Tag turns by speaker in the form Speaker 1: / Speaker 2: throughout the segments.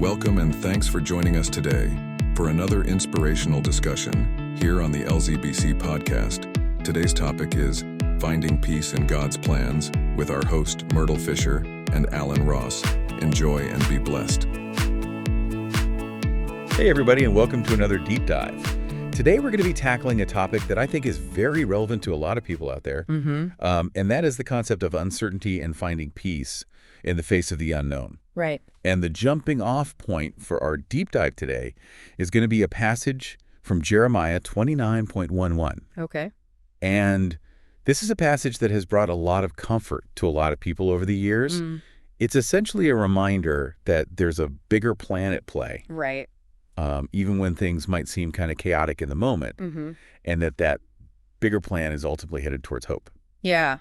Speaker 1: Welcome and thanks for joining us today for another inspirational discussion here on the LZBC podcast. Today's topic is Finding Peace in God's Plans with our host Myrtle Fisher and Alan Ross. Enjoy and be blessed.
Speaker 2: Hey everybody, and welcome to another deep dive. Today we're going to be tackling a topic that I think is very relevant to a lot of people out there, and that is the concept of uncertainty and finding peace in the face of the unknown.
Speaker 3: Right.
Speaker 2: And the jumping off point for our deep dive today is going to be a passage from Jeremiah 29.11.
Speaker 3: Okay.
Speaker 2: And this is a passage that has brought a lot of comfort to a lot of people over the years. It's essentially a reminder that there's a bigger plan at play.
Speaker 3: Right.
Speaker 2: Even when things might seem kind of chaotic in the moment, and that bigger plan is ultimately headed towards hope.
Speaker 3: Yeah.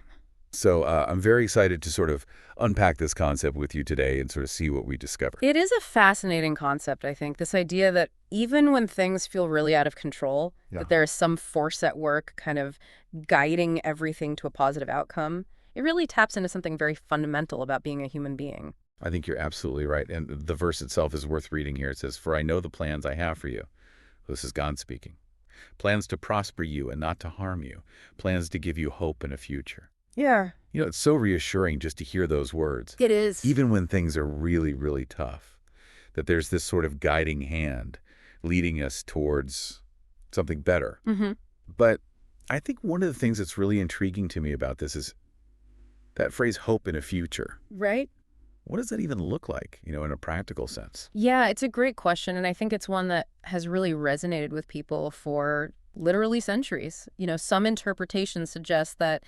Speaker 2: So I'm very excited to sort of unpack this concept with you today and sort of see what we discover.
Speaker 3: It is a fascinating concept, I think. This idea that even when things feel really out of control, that there is some force at work kind of guiding everything to a positive outcome, it really taps into something very fundamental about being a human being.
Speaker 2: I think you're absolutely right. And the verse itself is worth reading here. It says, "For I know the plans I have for you." This is God speaking. "Plans to prosper you and not to harm you. Plans to give you hope and a future."
Speaker 3: Yeah.
Speaker 2: You know, it's so reassuring just to hear those words.
Speaker 3: It is.
Speaker 2: Even when things are really, really tough, that there's this sort of guiding hand leading us towards something better. But I think one of the things that's really intriguing to me about this is that phrase, hope in a future.
Speaker 3: Right?
Speaker 2: What does that even look like, in a practical sense?
Speaker 3: Yeah, it's a great question, and I think it's one that has really resonated with people for literally centuries. Some interpretations suggest that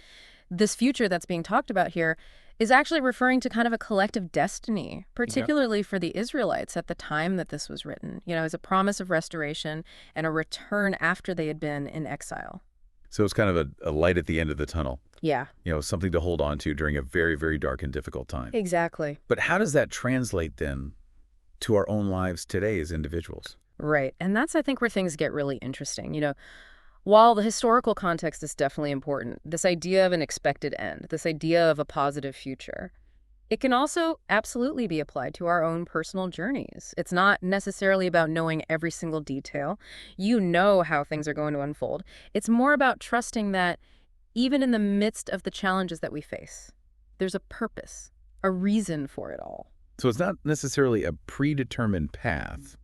Speaker 3: this future that's being talked about here is actually referring to kind of a collective destiny, particularly for the Israelites at the time that this was written, as a promise of restoration and a return after they had been in exile.
Speaker 2: So it's kind of a light at the end of the tunnel.
Speaker 3: Yeah.
Speaker 2: Something to hold on to during a very, very dark and difficult time.
Speaker 3: Exactly.
Speaker 2: But how does that translate then to our own lives today as individuals?
Speaker 3: Right. And that's, I think, where things get really interesting. While the historical context is definitely important, this idea of an expected end, this idea of a positive future, it can also absolutely be applied to our own personal journeys. It's not necessarily about knowing every single detail. You know how things are going to unfold. It's more about trusting that even in the midst of the challenges that we face, there's a purpose, a reason for it all.
Speaker 2: So it's not necessarily a predetermined path,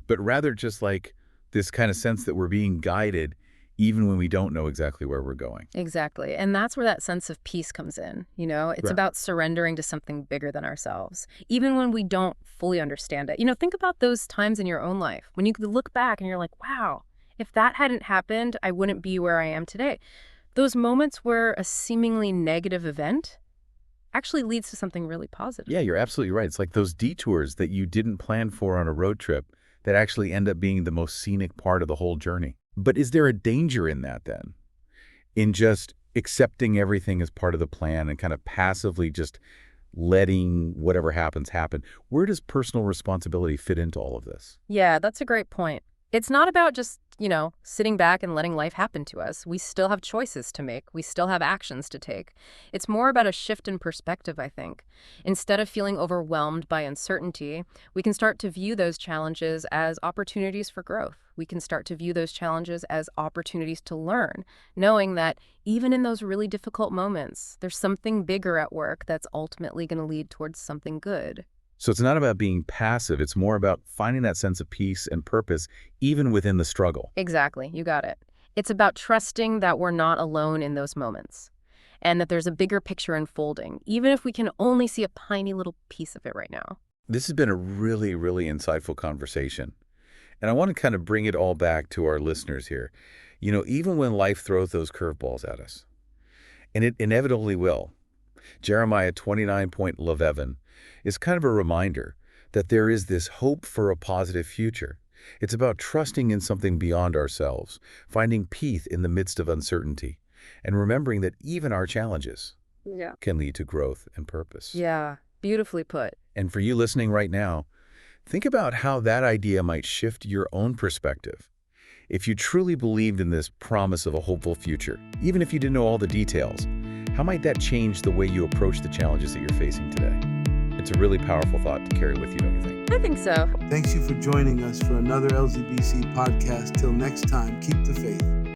Speaker 2: but rather just like this kind of sense that we're being guided even when we don't know exactly where we're going.
Speaker 3: Exactly. And that's where that sense of peace comes in. It's
Speaker 2: Right.
Speaker 3: about surrendering to something bigger than ourselves, even when we don't fully understand it. Think about those times in your own life when you could look back and you're like, wow, if that hadn't happened, I wouldn't be where I am today. Those moments where a seemingly negative event actually leads to something really positive.
Speaker 2: Yeah, you're absolutely right. It's like those detours that you didn't plan for on a road trip that actually end up being the most scenic part of the whole journey. But is there a danger in that then? In just accepting everything as part of the plan and kind of passively just letting whatever happens happen? Where does personal responsibility fit into all of this?
Speaker 3: Yeah, that's a great point. It's not about just, sitting back and letting life happen to us. We still have choices to make. We still have actions to take. It's more about a shift in perspective, I think. Instead of feeling overwhelmed by uncertainty, we can start to view those challenges as opportunities for growth. We can start to view those challenges as opportunities to learn, knowing that even in those really difficult moments, there's something bigger at work that's ultimately going to lead towards something good.
Speaker 2: So it's not about being passive. It's more about finding that sense of peace and purpose, even within the struggle.
Speaker 3: Exactly. You got it. It's about trusting that we're not alone in those moments and that there's a bigger picture unfolding, even if we can only see a tiny little piece of it right now.
Speaker 2: This has been a really, really insightful conversation. And I want to kind of bring it all back to our listeners here. Even when life throws those curveballs at us, and it inevitably will, Jeremiah 29.11 is kind of a reminder that there is this hope for a positive future. It's about trusting in something beyond ourselves, finding peace in the midst of uncertainty, and remembering that even our challenges can lead to growth and purpose.
Speaker 3: Yeah, beautifully put.
Speaker 2: And for you listening right now, think about how that idea might shift your own perspective. If you truly believed in this promise of a hopeful future, even if you didn't know all the details, how might that change the way you approach the challenges that you're facing today? It's a really powerful thought to carry with you, don't you think?
Speaker 3: I think so.
Speaker 4: Thanks you for joining us for another LZBC podcast. Till next time, keep the faith.